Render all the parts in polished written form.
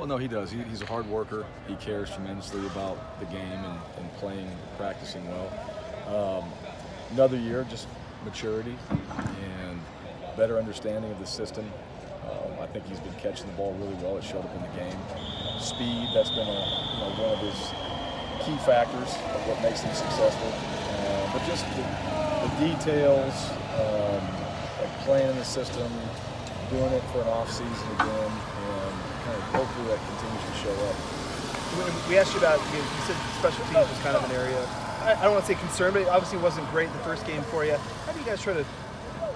no, he does. He's a hard worker. He cares tremendously about the game and playing, practicing well. Another year, just maturity and better understanding of the system. I think he's been catching the ball really well. It showed up in the game. Speed, that's been one of his key factors of what makes him successful. But just the details, like playing in the system, doing it for an off season again, and kind of hopefully that continues to show up. We asked you about, you said special teams was kind of an area, I don't want to say concern, but it obviously wasn't great the first game for you. How do you guys try to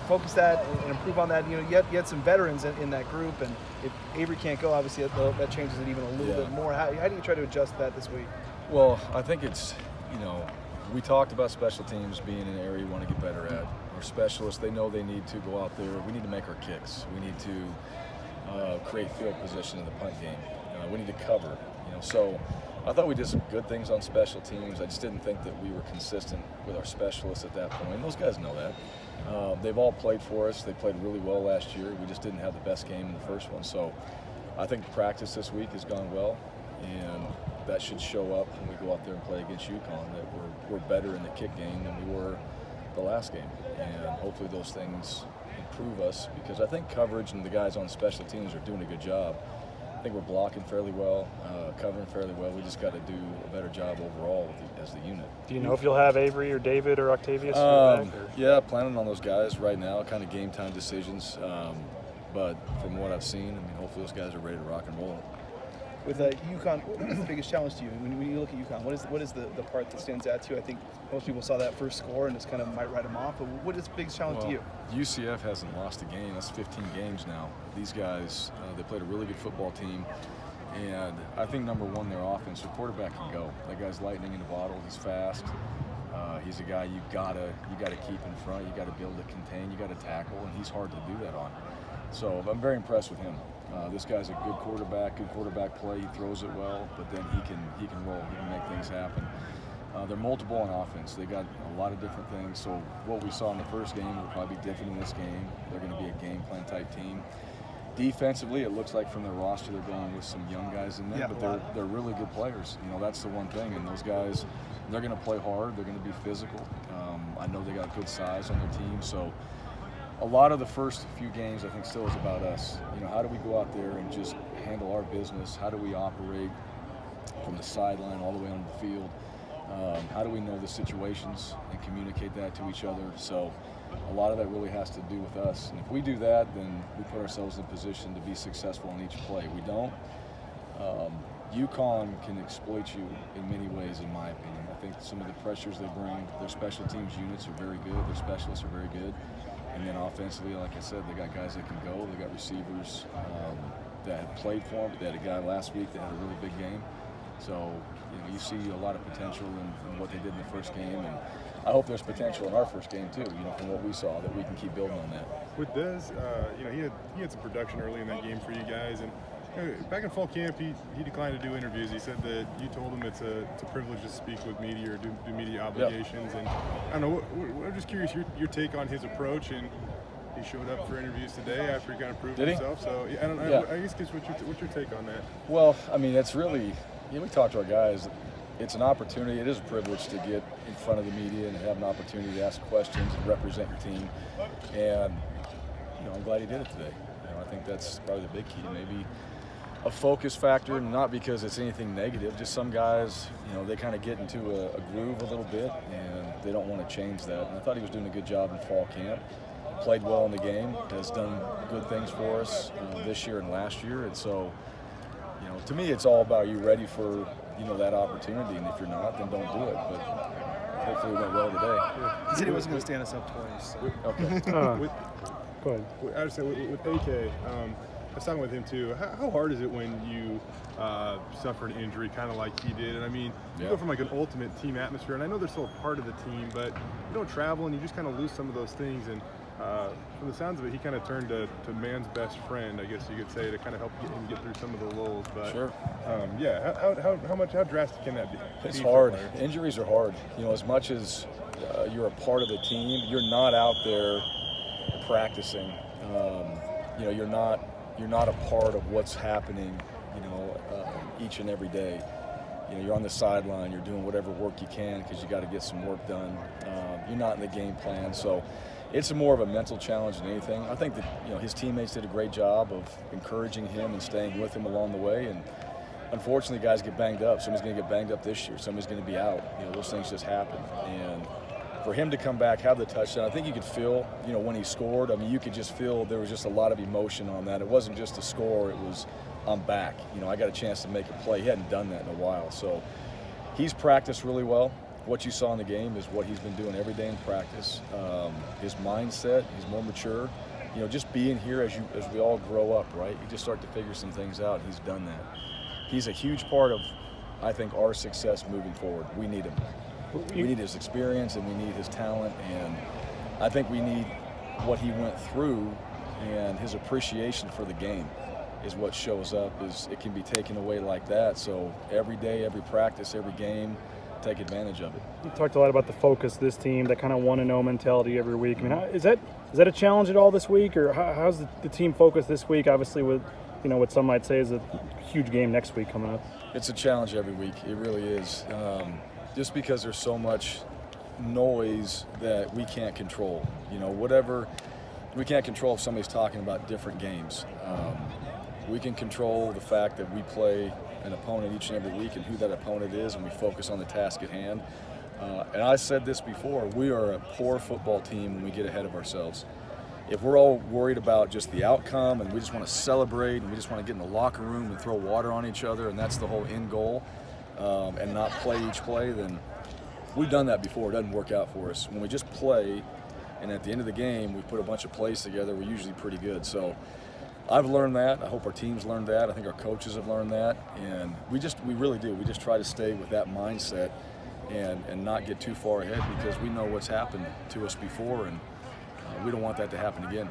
focus that and improve on that? You had some veterans in that group, and if Avery can't go, obviously that changes it even a little bit more. How do you try to adjust that this week? Well, I think it's, we talked about special teams being an area we want to get better at. Our specialists, they know they need to go out there. We need to make our kicks. We need to create field position in the punt game. We need to cover. So I thought we did some good things on special teams. I just didn't think that we were consistent with our specialists at that point. And those guys know that. They've all played for us. They played really well last year. We just didn't have the best game in the first one. So I think practice this week has gone well, and that should show up when we go out there and play against UConn, that we're better in the kick game than we were the last game. And hopefully those things improve us, because I think coverage and the guys on special teams are doing a good job. I think we're blocking fairly well, covering fairly well. We just got to do a better job overall as the unit. Do you know if you'll have Avery or David or Octavius back? Yeah, planning on those guys right now, kind of game time decisions. But from what I've seen, hopefully those guys are ready to rock and roll. With UConn, what is the biggest challenge to you? When you look at UConn, what is the part that stands out to you? I think most people saw that first score and just kind of might write them off, but what is the biggest challenge to you? UCF hasn't lost a game. That's 15 games now. These guys, they played a really good football team, and I think number one, their offense, their quarterback can go. That guy's lightning in a bottle. He's fast. He's a guy you gotta keep in front. You got to be able to contain. You got to tackle, and he's hard to do that on. So I'm very impressed with him. This guy's a good quarterback play. He throws it well, but then he can roll. He can make things happen. They're multiple on offense. They got a lot of different things. So what we saw in the first game will probably be different in this game. They're going to be a game plan type team. Defensively, it looks like from their roster they're going with some young guys in there, but they're really good players. That's the one thing. And those guys, they're going to play hard. They're going to be physical. I know they got good size on their team, so. A lot of the first few games, I think, still is about us. How do we go out there and just handle our business? How do we operate from the sideline all the way on the field? How do we know the situations and communicate that to each other? So a lot of that really has to do with us. And if we do that, then we put ourselves in a position to be successful in each play. We don't. UConn can exploit you in many ways, in my opinion. I think some of the pressures they bring, their special teams units are very good. Their specialists are very good. And then offensively, like I said, they got guys that can go. They got receivers that have played for them. They had a guy last week that had a really big game. So, you see a lot of potential in what they did in the first game. And I hope there's potential in our first game too, from what we saw, that we can keep building on that. With Dez, he had some production early in that game for you guys. And back in fall camp, he declined to do interviews. He said that you told him it's a privilege to speak with media or do media obligations. Yep. And I don't know, I'm just curious your take on his approach. And he showed up for interviews today after he kind of proved himself. So I guess what's your take on that? Well, it's really, we talk to our guys. It's an opportunity. It is a privilege to get in front of the media and have an opportunity to ask questions and represent your team. And I'm glad he did it today. I think that's probably the big key. Maybe a focus factor, not because it's anything negative, just some guys, they kind of get into a groove a little bit and they don't want to change that. And I thought he was doing a good job in fall camp, played well in the game, has done good things for us this year and last year. And so, to me, it's all about you ready for, that opportunity. And if you're not, then don't do it. But hopefully it went well today. He said he wasn't going to stand us up twice. So. Okay. Go ahead. I would say with AK, I was talking with him too. How hard is it when you suffer an injury kind of like he did? And you go from like an ultimate team atmosphere, and I know they're still a part of the team, but you don't travel and you just kind of lose some of those things. And from the sounds of it, he kind of turned to man's best friend, I guess you could say, to kind of help him get through some of the lulls. But sure. How drastic can that be? It's hard. Injuries are hard. As much as you're a part of the team, you're not out there practicing. You're not a part of what's happening each and every day. You're on the sideline, you're doing whatever work you can because you got to get some work done. You're not in the game plan, so it's more of a mental challenge than anything. I think that his teammates did a great job of encouraging him and staying with him along the way. And unfortunately, guys get banged up. Somebody's going to get banged up this year. Somebody's going to be out. Those things just happen. And for him to come back, have the touchdown, I think you could feel, when he scored. I mean, you could just feel there was just a lot of emotion on that. It wasn't just a score. It was, I'm back. I got a chance to make a play. He hadn't done that in a while. So he's practiced really well. What you saw in the game is what he's been doing every day in practice. His mindset, he's more mature. Just being here as we all grow up, right? You just start to figure some things out. He's done that. He's a huge part of, I think, our success moving forward. We need him. We need his experience and we need his talent, and I think we need what he went through and his appreciation for the game is what shows up. Is it can be taken away like that. So every day, every practice, every game, take advantage of it. You talked a lot about the focus, this team, that kind of want-to-know mentality every week. I mean, is that a challenge at all this week, or how's the team focused this week? Obviously, with what some might say is a huge game next week coming up. It's a challenge every week. It really is. Just because there's so much noise that we can't control. Whatever, we can't control if somebody's talking about different games. We can control the fact that we play an opponent each and every week and who that opponent is, and we focus on the task at hand. And I said this before, we are a poor football team when we get ahead of ourselves. If we're all worried about just the outcome and we just want to celebrate and we just want to get in the locker room and throw water on each other and that's the whole end goal, and not play each play, then we've done that before. It doesn't work out for us. When we just play and at the end of the game we put a bunch of plays together, we're usually pretty good. So I've learned that. I hope our team's learned that. I think our coaches have learned that, and we really do. We just try to stay with that mindset and not get too far ahead because we know what's happened to us before, and we don't want that to happen again.